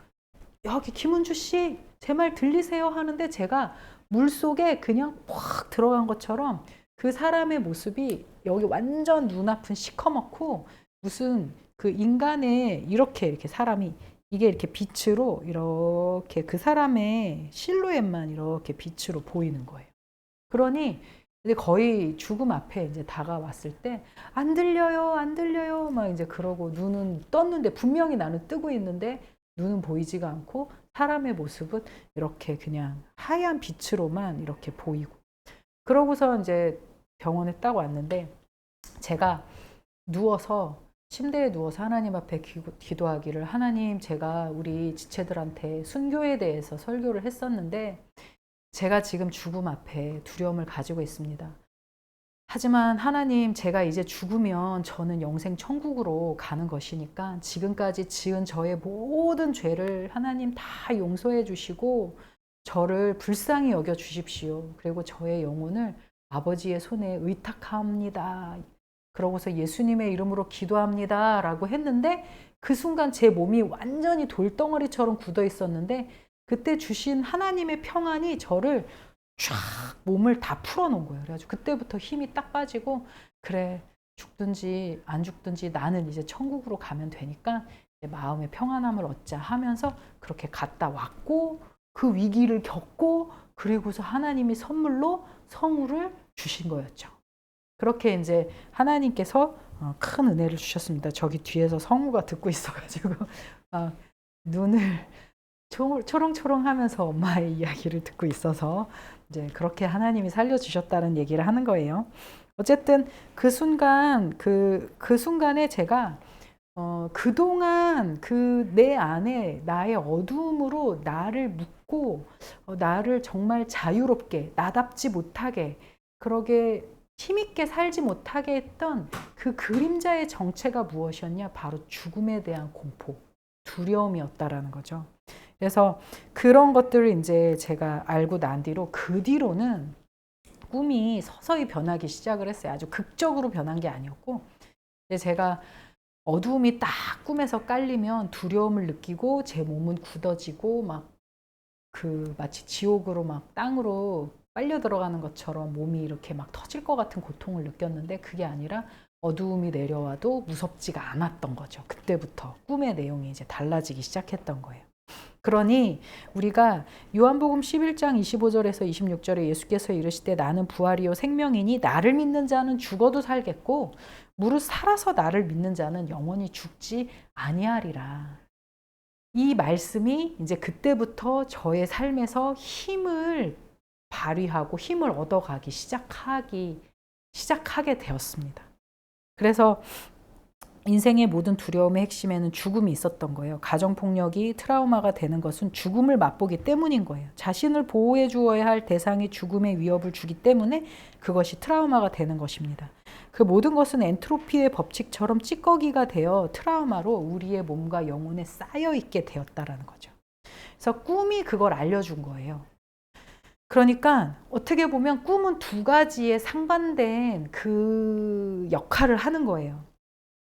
여기 김은주 씨, 제 말 들리세요? 하는데 제가 물속에 그냥 확 들어간 것처럼 그 사람의 모습이 여기 완전 눈앞은 시커멓고 무슨 그 인간의 이렇게 사람이 이게 이렇게 빛으로 이렇게 그 사람의 실루엣만 이렇게 빛으로 보이는 거예요. 그러니 이제 거의 죽음 앞에 이제 다가왔을 때 안 들려요, 안 들려요, 막 이제 그러고 눈은 떴는데 분명히 나는 뜨고 있는데 눈은 보이지가 않고 사람의 모습은 이렇게 그냥 하얀 빛으로만 이렇게 보이고 그러고서 이제 병원에 딱 왔는데 제가 누워서 침대에 누워서 하나님 앞에 기도하기를 하나님 제가 우리 지체들한테 순교에 대해서 설교를 했었는데 제가 지금 죽음 앞에 두려움을 가지고 있습니다. 하지만 하나님 제가 이제 죽으면 저는 영생 천국으로 가는 것이니까 지금까지 지은 저의 모든 죄를 하나님 다 용서해 주시고 저를 불쌍히 여겨 주십시오. 그리고 저의 영혼을 아버지의 손에 의탁합니다. 그러고서 예수님의 이름으로 기도합니다. 라고 했는데 그 순간 제 몸이 완전히 돌덩어리처럼 굳어 있었는데 그때 주신 하나님의 평안이 저를 쫙 몸을 다 풀어놓은 거예요. 그래가지고 그때부터 힘이 딱 빠지고 그래 죽든지 안 죽든지 나는 이제 천국으로 가면 되니까 마음의 평안함을 얻자 하면서 그렇게 갔다 왔고 그 위기를 겪고 그리고서 하나님이 선물로 성우를 주신 거였죠. 그렇게 이제 하나님께서 큰 은혜를 주셨습니다. 저기 뒤에서 성우가 듣고 있어가지고 눈을 초롱초롱하면서 엄마의 이야기를 듣고 있어서 이제 그렇게 하나님이 살려주셨다는 얘기를 하는 거예요. 어쨌든 그 순간 그 순간에 제가 그동안 그 내 안에 나의 어두움으로 나를 묶고 나를 정말 자유롭게 나답지 못하게 그러게 힘있게 살지 못하게 했던 그 그림자의 정체가 무엇이었냐? 바로 죽음에 대한 공포, 두려움이었다라는 거죠. 그래서 그런 것들을 이제 제가 알고 난 뒤로 그 뒤로는 꿈이 서서히 변하기 시작을 했어요. 아주 극적으로 변한 게 아니었고, 이제 제가 어두움이 딱 꿈에서 깔리면 두려움을 느끼고 제 몸은 굳어지고 막 마치 지옥으로 막 땅으로 빨려 들어가는 것처럼 몸이 이렇게 막 터질 것 같은 고통을 느꼈는데, 그게 아니라 어두움이 내려와도 무섭지가 않았던 거죠. 그때부터 꿈의 내용이 이제 달라지기 시작했던 거예요. 그러니 우리가 요한복음 11장 25절에서 26절에 예수께서 이르시되 나는 부활이요 생명이니 나를 믿는 자는 죽어도 살겠고 무릇 살아서 나를 믿는 자는 영원히 죽지 아니하리라. 이 말씀이 이제 그때부터 저의 삶에서 힘을 발휘하고 힘을 얻어가기 시작하게 되었습니다. 그래서 인생의 모든 두려움의 핵심에는 죽음이 있었던 거예요. 가정폭력이 트라우마가 되는 것은 죽음을 맛보기 때문인 거예요. 자신을 보호해 주어야 할 대상이 죽음의 위협을 주기 때문에 그것이 트라우마가 되는 것입니다. 그 모든 것은 엔트로피의 법칙처럼 찌꺼기가 되어 트라우마로 우리의 몸과 영혼에 쌓여 있게 되었다라는 거죠. 그래서 꿈이 그걸 알려준 거예요. 그러니까 어떻게 보면 꿈은 두 가지에 상반된 그 역할을 하는 거예요.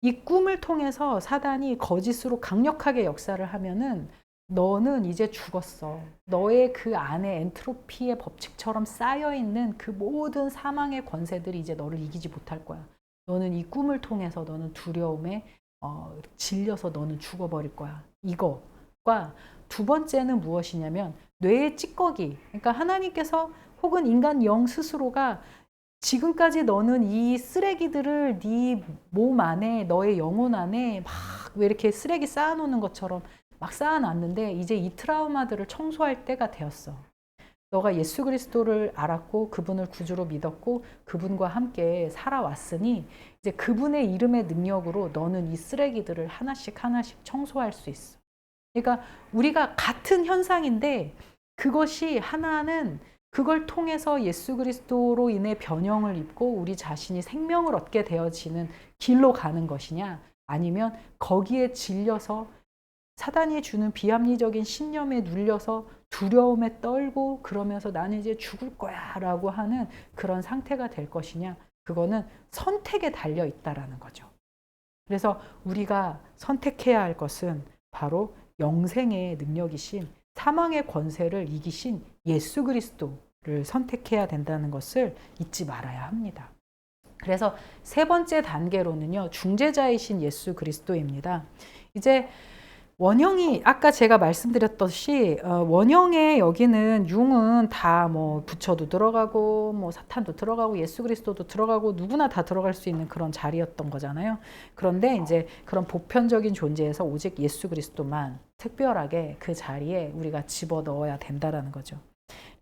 이 꿈을 통해서 사단이 거짓으로 강력하게 역사를 하면은 너는 이제 죽었어. 너의 그 안에 엔트로피의 법칙처럼 쌓여있는 그 모든 사망의 권세들이 이제 너를 이기지 못할 거야. 너는 이 꿈을 통해서 너는 두려움에 질려서 너는 죽어버릴 거야. 이거과 두 번째는 무엇이냐면 뇌의 찌꺼기. 그러니까 하나님께서 혹은 인간 영 스스로가 지금까지 너는 이 쓰레기들을 네 몸 안에, 너의 영혼 안에 막 왜 이렇게 쓰레기 쌓아놓는 것처럼 막 쌓아놨는데 이제 이 트라우마들을 청소할 때가 되었어. 너가 예수 그리스도를 알았고 그분을 구주로 믿었고 그분과 함께 살아왔으니 이제 그분의 이름의 능력으로 너는 이 쓰레기들을 하나씩 하나씩 청소할 수 있어. 그러니까 우리가 같은 현상인데 그것이 하나는 그걸 통해서 예수 그리스도로 인해 변형을 입고 우리 자신이 생명을 얻게 되어지는 길로 가는 것이냐, 아니면 거기에 질려서 사단이 주는 비합리적인 신념에 눌려서 두려움에 떨고 그러면서 나는 이제 죽을 거야 라고 하는 그런 상태가 될 것이냐, 그거는 선택에 달려 있다라는 거죠. 그래서 우리가 선택해야 할 것은 바로 영생의 능력이신 사망의 권세를 이기신 예수 그리스도를 선택해야 된다는 것을 잊지 말아야 합니다. 그래서 세 번째 단계로는요, 중재자이신 예수 그리스도입니다. 이제 원형이 아까 제가 말씀드렸듯이 원형에 여기는 융은 다 뭐 부처도 들어가고 뭐 사탄도 들어가고 예수 그리스도도 들어가고 누구나 다 들어갈 수 있는 그런 자리였던 거잖아요. 그런데 이제 그런 보편적인 존재에서 오직 예수 그리스도만 특별하게 그 자리에 우리가 집어넣어야 된다라는 거죠.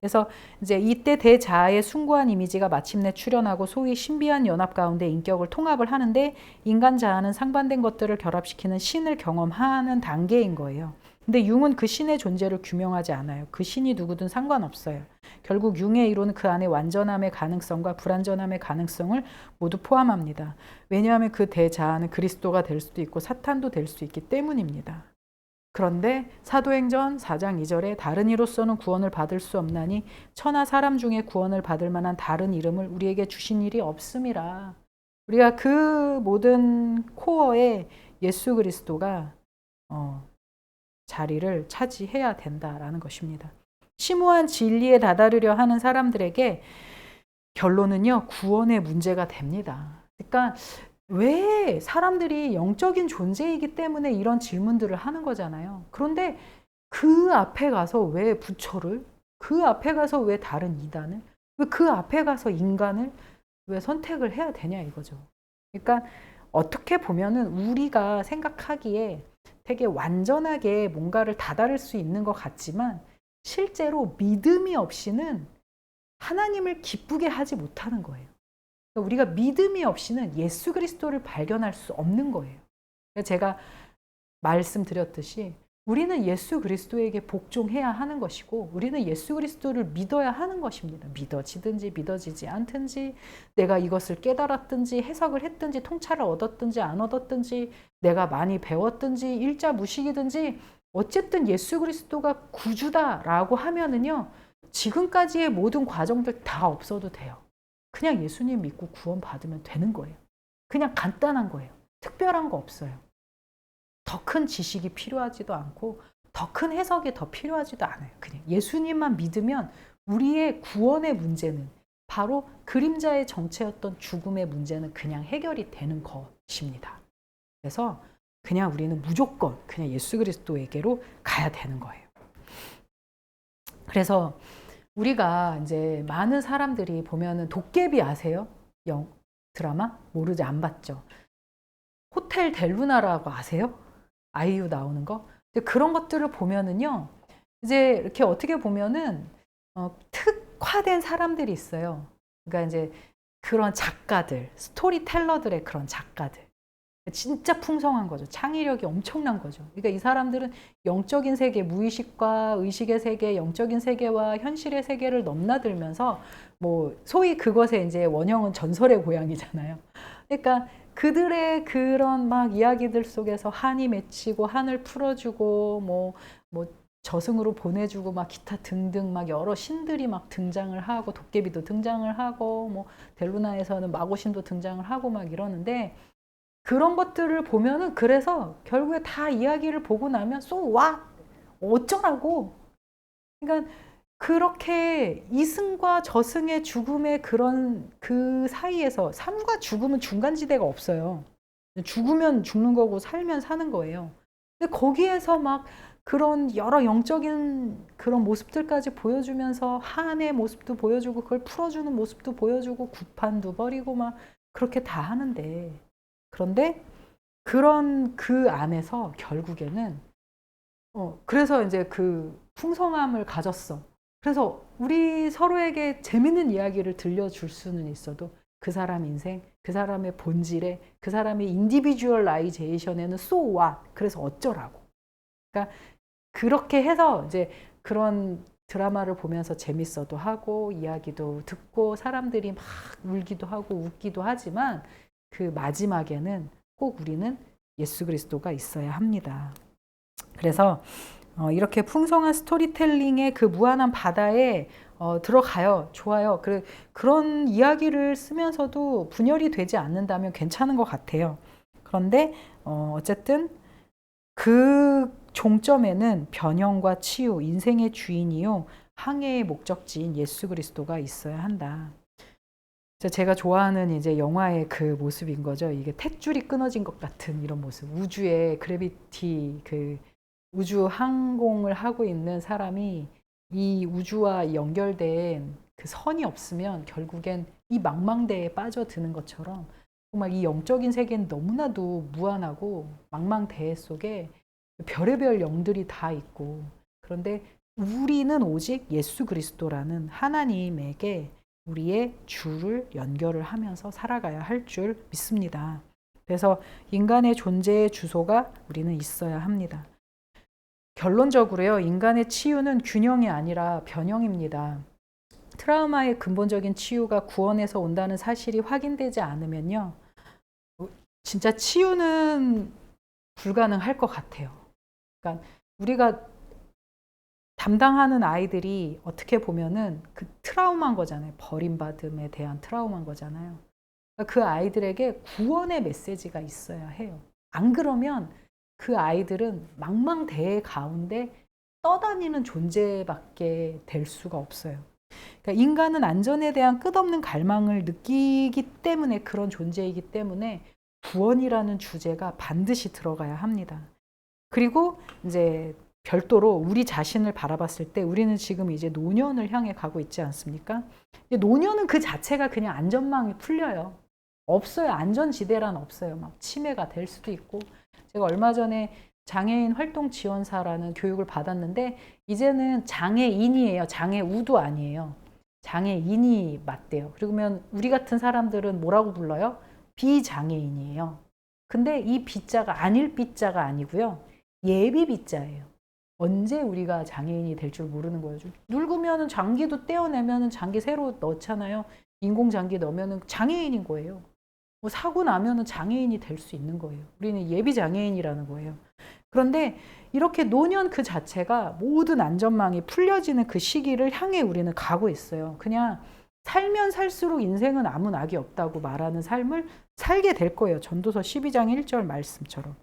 그래서 이제 이때 대자아의 숭고한 이미지가 마침내 출현하고 소위 신비한 연합 가운데 인격을 통합을 하는데, 인간 자아는 상반된 것들을 결합시키는 신을 경험하는 단계인 거예요. 근데 융은 그 신의 존재를 규명하지 않아요. 그 신이 누구든 상관없어요. 결국 융의 이론은 그 안에 완전함의 가능성과 불완전함의 가능성을 모두 포함합니다. 왜냐하면 그 대자아는 그리스도가 될 수도 있고 사탄도 될 수 있기 때문입니다. 그런데 사도행전 4장 2절에 다른 이로서는 구원을 받을 수 없나니 천하 사람 중에 구원을 받을 만한 다른 이름을 우리에게 주신 일이 없음이라. 우리가 그 모든 코어에 예수 그리스도가 자리를 차지해야 된다라는 것입니다. 심오한 진리에 다다르려 하는 사람들에게 결론은요, 구원의 문제가 됩니다. 그러니까 왜 사람들이 영적인 존재이기 때문에 이런 질문들을 하는 거잖아요. 그런데 그 앞에 가서 왜 부처를, 그 앞에 가서 왜 다른 이단을, 왜 그 앞에 가서 인간을 왜 선택을 해야 되냐 이거죠. 그러니까 어떻게 보면은 우리가 생각하기에 되게 완전하게 뭔가를 다다를 수 있는 것 같지만 실제로 믿음이 없이는 하나님을 기쁘게 하지 못하는 거예요. 우리가 믿음이 없이는 예수 그리스도를 발견할 수 없는 거예요. 제가 말씀드렸듯이 우리는 예수 그리스도에게 복종해야 하는 것이고 우리는 예수 그리스도를 믿어야 하는 것입니다. 믿어지든지 믿어지지 않든지, 내가 이것을 깨달았든지 해석을 했든지 통찰을 얻었든지 안 얻었든지, 내가 많이 배웠든지 일자 무식이든지 어쨌든 예수 그리스도가 구주다라고 하면은요, 지금까지의 모든 과정들 다 없어도 돼요. 그냥 예수님 믿고 구원 받으면 되는 거예요. 그냥 간단한 거예요. 특별한 거 없어요. 더 큰 지식이 필요하지도 않고 더 큰 해석이 더 필요하지도 않아요. 그냥 예수님만 믿으면 우리의 구원의 문제는, 바로 그림자의 정체였던 죽음의 문제는 그냥 해결이 되는 것입니다. 그래서 그냥 우리는 무조건 그냥 예수 그리스도에게로 가야 되는 거예요. 그래서 우리가 이제 많은 사람들이 보면은 도깨비 아세요? 드라마? 모르지, 안 봤죠. 호텔 델루나라고 아세요? 아이유 나오는 거? 그런 것들을 보면은요, 이제 이렇게 어떻게 보면은 특화된 사람들이 있어요. 그러니까 이제 그런 작가들, 스토리텔러들의 그런 작가들. 진짜 풍성한 거죠. 창의력이 엄청난 거죠. 그러니까 이 사람들은 영적인 세계, 무의식과 의식의 세계, 영적인 세계와 현실의 세계를 넘나들면서 뭐 소위 그것의 이제 원형은 전설의 고향이잖아요. 그러니까 그들의 그런 막 이야기들 속에서 한이 맺히고 한을 풀어주고 뭐 저승으로 보내주고 막 기타 등등 막 여러 신들이 막 등장을 하고 도깨비도 등장을 하고 뭐 델루나에서는 마고신도 등장을 하고 막 이러는데, 그런 것들을 보면은 그래서 결국에 다 이야기를 보고 나면 so what? 어쩌라고? 그러니까 그렇게 이승과 저승의 죽음의 그런 그 사이에서, 삶과 죽음은 중간지대가 없어요. 죽으면 죽는 거고 살면 사는 거예요. 근데 거기에서 막 그런 여러 영적인 그런 모습들까지 보여주면서 한의 모습도 보여주고 그걸 풀어주는 모습도 보여주고 구판도 벌이고 막 그렇게 다 하는데, 그런데 그런 그 안에서 결국에는 그래서 이제 그 풍성함을 가졌어. 그래서 우리 서로에게 재밌는 이야기를 들려줄 수는 있어도 그 사람 인생, 그 사람의 본질에, 그 사람의 인디비주얼라이제이션에는 so what? 그래서 어쩌라고. 그러니까 그렇게 해서 이제 그런 드라마를 보면서 재밌어도 하고 이야기도 듣고 사람들이 막 울기도 하고 웃기도 하지만 그 마지막에는 꼭 우리는 예수 그리스도가 있어야 합니다. 그래서 이렇게 풍성한 스토리텔링의 그 무한한 바다에 들어가요. 좋아요. 그런 이야기를 쓰면서도 분열이 되지 않는다면 괜찮은 것 같아요. 그런데 어쨌든 그 종점에는 변형과 치유, 인생의 주인이요, 항해의 목적지인 예수 그리스도가 있어야 한다. 제가 좋아하는 이제 영화의 그 모습인 거죠. 이게 탯줄이 끊어진 것 같은 이런 모습. 우주의 그래비티, 그 우주 항공을 하고 있는 사람이 이 우주와 연결된 그 선이 없으면 결국엔 이 망망대에 빠져드는 것처럼, 정말 이 영적인 세계는 너무나도 무한하고 망망대해 속에 별의별 영들이 다 있고, 그런데 우리는 오직 예수 그리스도라는 하나님에게 우리의 주를 연결을 하면서 살아가야 할 줄 믿습니다. 그래서 인간의 존재의 주소가 우리는 있어야 합니다. 결론적으로요, 인간의 치유는 균형이 아니라 변형입니다. 트라우마의 근본적인 치유가 구원에서 온다는 사실이 확인되지 않으면요, 진짜 치유는 불가능할 것 같아요. 그러니까 우리가 담당하는 아이들이 어떻게 보면은 그 트라우마인 거잖아요. 버림받음에 대한 트라우마인 거잖아요. 그러니까 그 아이들에게 구원의 메시지가 있어야 해요. 안 그러면 그 아이들은 망망대해 가운데 떠다니는 존재밖에 될 수가 없어요. 그러니까 인간은 안전에 대한 끝없는 갈망을 느끼기 때문에 그런 존재이기 때문에 구원이라는 주제가 반드시 들어가야 합니다. 그리고 이제 별도로 우리 자신을 바라봤을 때 우리는 지금 이제 노년을 향해 가고 있지 않습니까? 노년은 그 자체가 그냥 안전망이 풀려요. 없어요. 안전지대란 없어요. 막 치매가 될 수도 있고. 제가 얼마 전에 장애인 활동 지원사라는 교육을 받았는데, 이제는 장애인이에요. 장애우도 아니에요. 장애인이 맞대요. 그러면 우리 같은 사람들은 뭐라고 불러요? 비장애인이에요. 근데 이 비자가 아닐 비자가 아니고요. 예비 비자예요. 언제 우리가 장애인이 될 줄 모르는 거예요. 늙으면 장기도 떼어내면 장기 새로 넣잖아요. 인공장기 넣으면 장애인인 거예요. 뭐 사고 나면 장애인이 될 수 있는 거예요. 우리는 예비 장애인이라는 거예요. 그런데 이렇게 노년 그 자체가 모든 안전망이 풀려지는 그 시기를 향해 우리는 가고 있어요. 그냥 살면 살수록 인생은 아무 낙이 없다고 말하는 삶을 살게 될 거예요. 전도서 12장 1절 말씀처럼.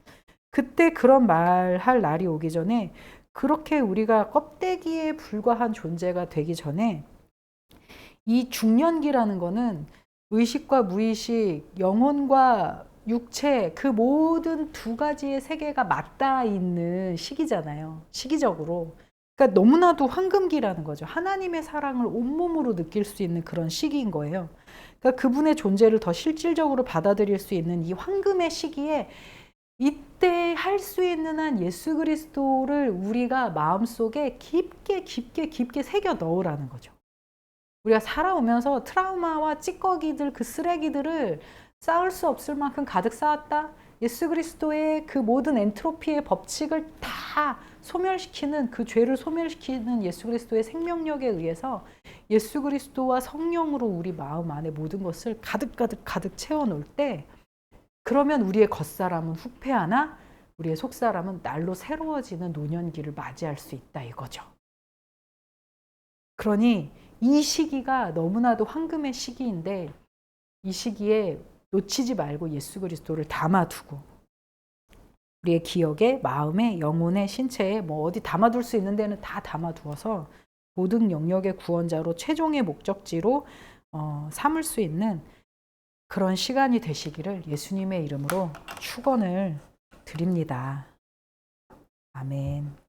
그때 그런 말할 날이 오기 전에, 그렇게 우리가 껍데기에 불과한 존재가 되기 전에, 이 중년기라는 거는 의식과 무의식, 영혼과 육체, 그 모든 두 가지의 세계가 맞닿아 있는 시기잖아요. 시기적으로. 그러니까 너무나도 황금기라는 거죠. 하나님의 사랑을 온몸으로 느낄 수 있는 그런 시기인 거예요. 그러니까 그분의 존재를 더 실질적으로 받아들일 수 있는 이 황금의 시기에, 이때 할 수 있는 한 예수 그리스도를 우리가 마음속에 깊게 새겨 넣으라는 거죠. 우리가 살아오면서 트라우마와 찌꺼기들, 그 쓰레기들을 쌓을 수 없을 만큼 가득 쌓았다. 예수 그리스도의 그 모든 엔트로피의 법칙을 다 소멸시키는, 그 죄를 소멸시키는 예수 그리스도의 생명력에 의해서 예수 그리스도와 성령으로 우리 마음 안에 모든 것을 가득 채워놓을 때, 그러면 우리의 겉사람은 후패하나 우리의 속사람은 날로 새로워지는 노년기를 맞이할 수 있다 이거죠. 그러니 이 시기가 너무나도 황금의 시기인데, 이 시기에 놓치지 말고 예수 그리스도를 담아두고, 우리의 기억에, 마음에, 영혼에, 신체에, 뭐 어디 담아둘 수 있는 데는 다 담아두어서 모든 영역의 구원자로, 최종의 목적지로 삼을 수 있는 그런 시간이 되시기를 예수님의 이름으로 축원을 드립니다. 아멘.